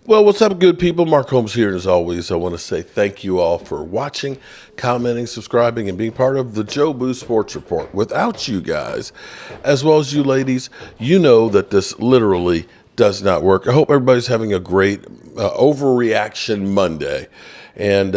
Well, what's up, good people? Mark Holmes here, and as always, I want to say thank you all for watching, commenting, subscribing, and being part of the Joe Boo Sports Report. Without you guys, as well as you ladies, you know that this literally does not work. I hope everybody's having a great overreaction Monday. And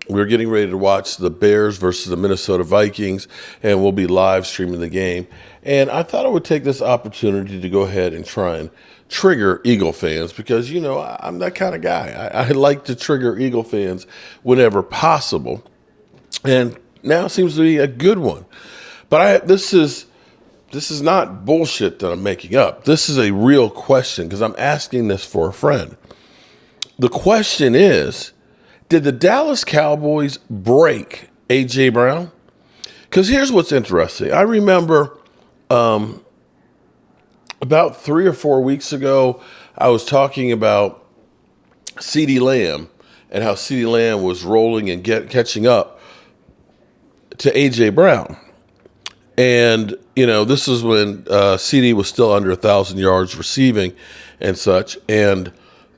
we're getting ready to watch the Bears versus the Minnesota Vikings, and we'll be live streaming the game. And I thought I would take this opportunity to go ahead and try and trigger Eagle fans because, you know, I'm that kind of guy. I like to trigger Eagle fans whenever possible. And now seems to be a good one. But this is not bullshit that I'm making up. This is a real question because I'm asking this for a friend. The question is, did the Dallas Cowboys break A.J. Brown? Because here's what's interesting. I remember about 3 or 4 weeks ago, I was talking about CeeDee Lamb and how CeeDee Lamb was rolling and catching up to A.J. Brown. And, you know, this is when CeeDee was still under 1,000 yards receiving and such. And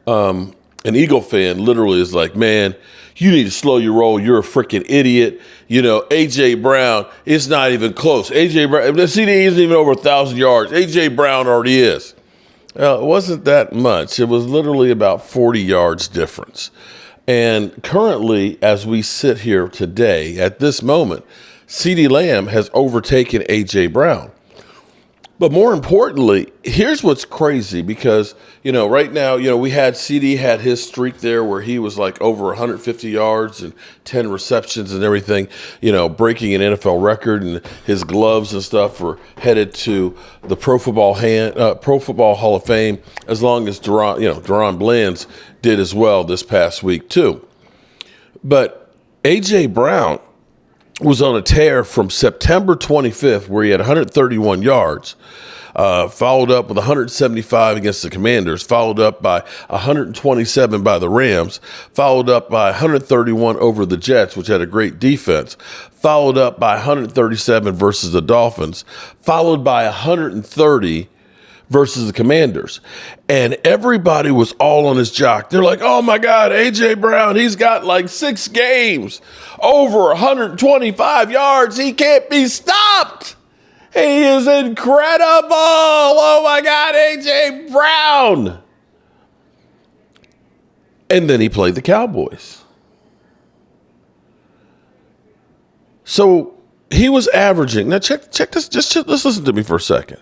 an Eagle fan literally is like, man, you need to slow your roll. You're a freaking idiot. You know, A.J. Brown is not even close. A.J. Brown, the CD isn't even over 1,000 yards. A.J. Brown already is. It wasn't that much. It was literally about 40 yards difference. And currently, as we sit here today, at this moment, CeeDee Lamb has overtaken A.J. Brown. But more importantly, here's what's crazy because, you know, right now, you know, we had CeeDee had his streak there where he was like over 150 yards and 10 receptions and everything, you know, breaking an NFL record, and his gloves and stuff were headed to the Pro Football Hall of Fame, as long as Deron Bland's did as well this past week too. But A.J. Brown was on a tear from September 25th where he had 131 yards, followed up with 175 against the Commanders, followed up by 127 by the Rams, followed up by 131 over the Jets, which had a great defense, followed up by 137 versus the Dolphins, followed by 130 versus the Commanders. And everybody was all on his jock. They're like, oh my God, A.J. Brown, he's got like 6 games, over 125 yards. He can't be stopped. He is incredible. Oh my God, A.J. Brown. And then he played the Cowboys. So he was averaging, now check this, let's listen to me for a second.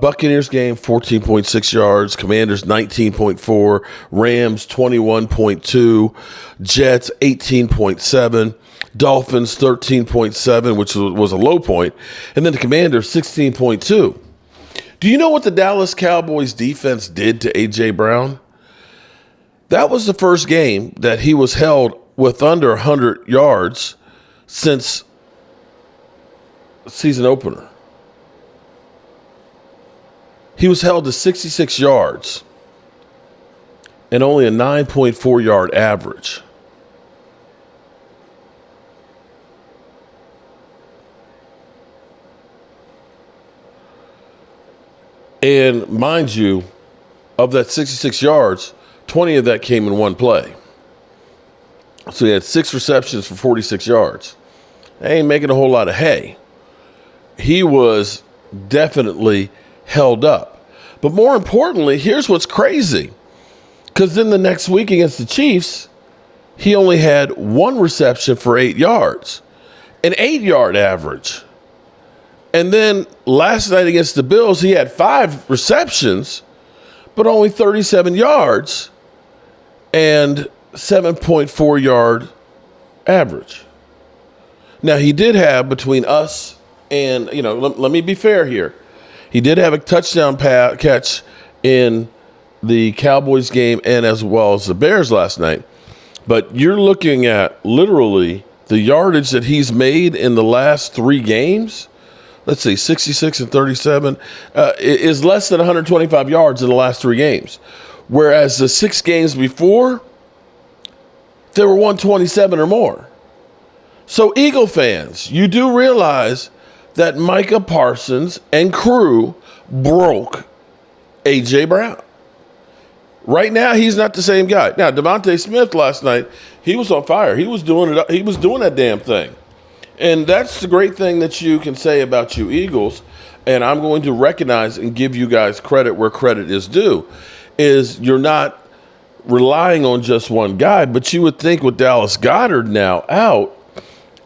Buccaneers game, 14.6 yards. Commanders, 19.4. Rams, 21.2. Jets, 18.7. Dolphins, 13.7, which was a low point. And then the Commanders, 16.2. Do you know what the Dallas Cowboys defense did to A.J. Brown? That was the first game that he was held with under 100 yards since season opener. He was held to 66 yards and only a 9.4 yard average. And mind you, of that 66 yards, 20 of that came in one play. So he had 6 receptions for 46 yards. They ain't making a whole lot of hay. He was definitely held up. But more importantly, here's what's crazy. Because then the next week against the Chiefs, he only had 1 reception for 8 yards, an 8-yard average. And then last night against the Bills, he had 5 receptions, but only 37 yards and 7.4 yard average. Now, he did have between us and, you know, let me be fair here. He did have a touchdown catch in the Cowboys game and as well as the Bears last night. But you're looking at literally the yardage that he's made in the last 3 games. Let's see, 66 and 37 is less than 125 yards in the last 3 games. Whereas the 6 games before, there were 127 or more. So Eagle fans, you do realize that Micah Parsons and crew broke A.J. Brown. Right now, he's not the same guy. Now, Devontae Smith last night, he was on fire. He was doing it. He was doing that damn thing. And that's the great thing that you can say about you Eagles. And I'm going to recognize and give you guys credit where credit is due, is you're not relying on just one guy, but you would think with Dallas Goedert now out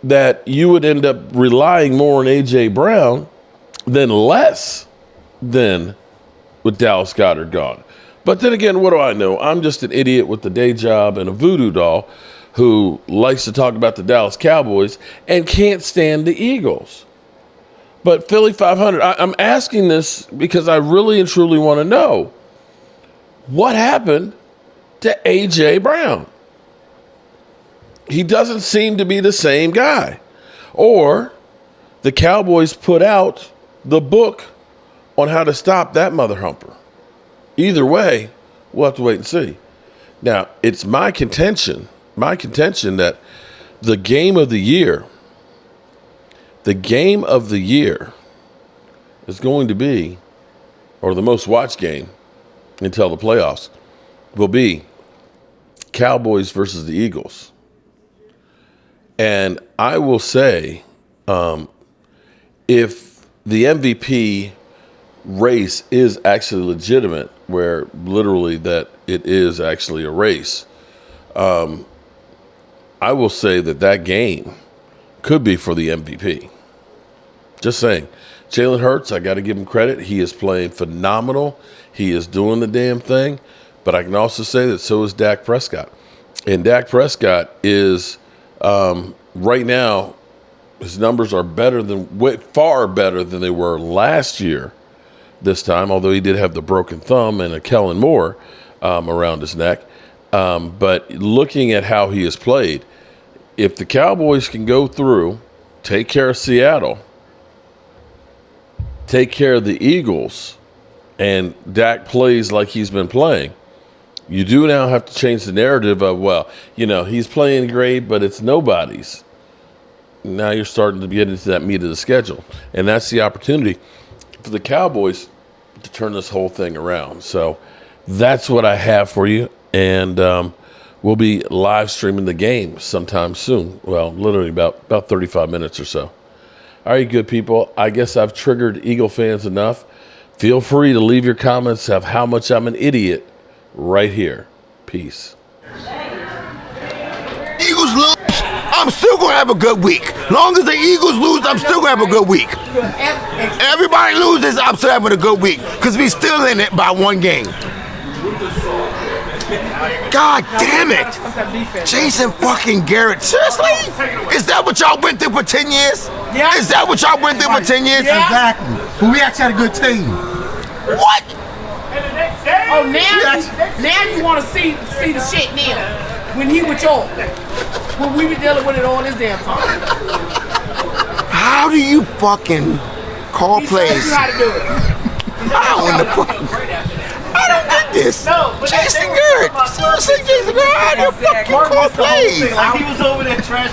that you would end up relying more on A.J. Brown than less than with Dallas Goedert gone. But then again, what do I know? I'm just an idiot with a day job and a voodoo doll who likes to talk about the Dallas Cowboys and can't stand the Eagles. But Philly 500, I'm asking this because I really and truly want to know what happened to A.J. Brown. He doesn't seem to be the same guy. Or the Cowboys put out the book on how to stop that mother humper. Either way, we'll have to wait and see. Now, it's my contention that the game of the year is going to be, or the most watched game until the playoffs, will be Cowboys versus the Eagles. And I will say, if the MVP race is actually legitimate, where literally that it is actually a race, I will say that game could be for the MVP. Just saying. Jalen Hurts, I got to give him credit. He is playing phenomenal. He is doing the damn thing. But I can also say that so is Dak Prescott. And Dak Prescott is, right now, his numbers are far better than they were last year this time, although he did have the broken thumb and a Kellen Moore around his neck. But looking at how he has played, if the Cowboys can go through, take care of Seattle, take care of the Eagles, and Dak plays like he's been playing, you do now have to change the narrative of, well, he's playing great, but it's nobody's. Now you're starting to get into that meat of the schedule. And that's the opportunity for the Cowboys to turn this whole thing around. So that's what I have for you. And we'll be live streaming the game sometime soon. Well, literally about 35 minutes or so. All right, good people. I guess I've triggered Eagle fans enough. Feel free to leave your comments of how much I'm an idiot right here. Peace. Eagles lose, I'm still going to have a good week. Long as the Eagles lose, I'm still going to have a good week. Everybody loses, I'm still having a good week. Because we still in it by one game. God damn it. Jason fucking Garrett. Seriously? Is that what y'all went through for 10 years? Yeah. Is that what y'all went through for 10 years? Yeah. Exactly. But we actually had a good team. What? Oh, now you want to see the shit now. When he with y'all. When we be dealing with it all this damn time. How do you fucking call He plays? shows you how to do it. How in the fuck? I don't get this. Jason Garrett. Seriously, Jason Garrett, how do you fucking call plays? Like he was over there trash.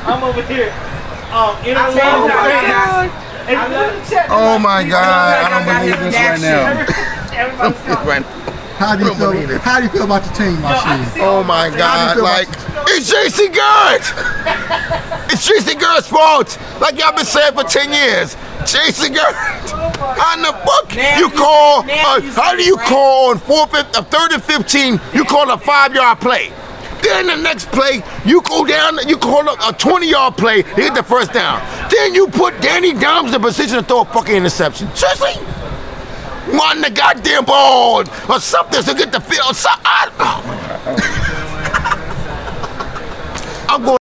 I'm over here. Oh my God, I don't believe this right now. How do you feel about your team, Machine? Oh my God, like, it's Jason Garrett! It's Jason Garrett's fault! Like y'all been saying for 10 years. Jason Garrett! How in the fuck you call, how do you call on 3rd and 15, you call a 5-yard play? Then the next play, you go down, you call a 20-yard play, to get the first down. Then you put Danny Dimes in position to throw a fucking interception. Seriously? Run the goddamn ball or something to get the field. Oh my God. I'm going.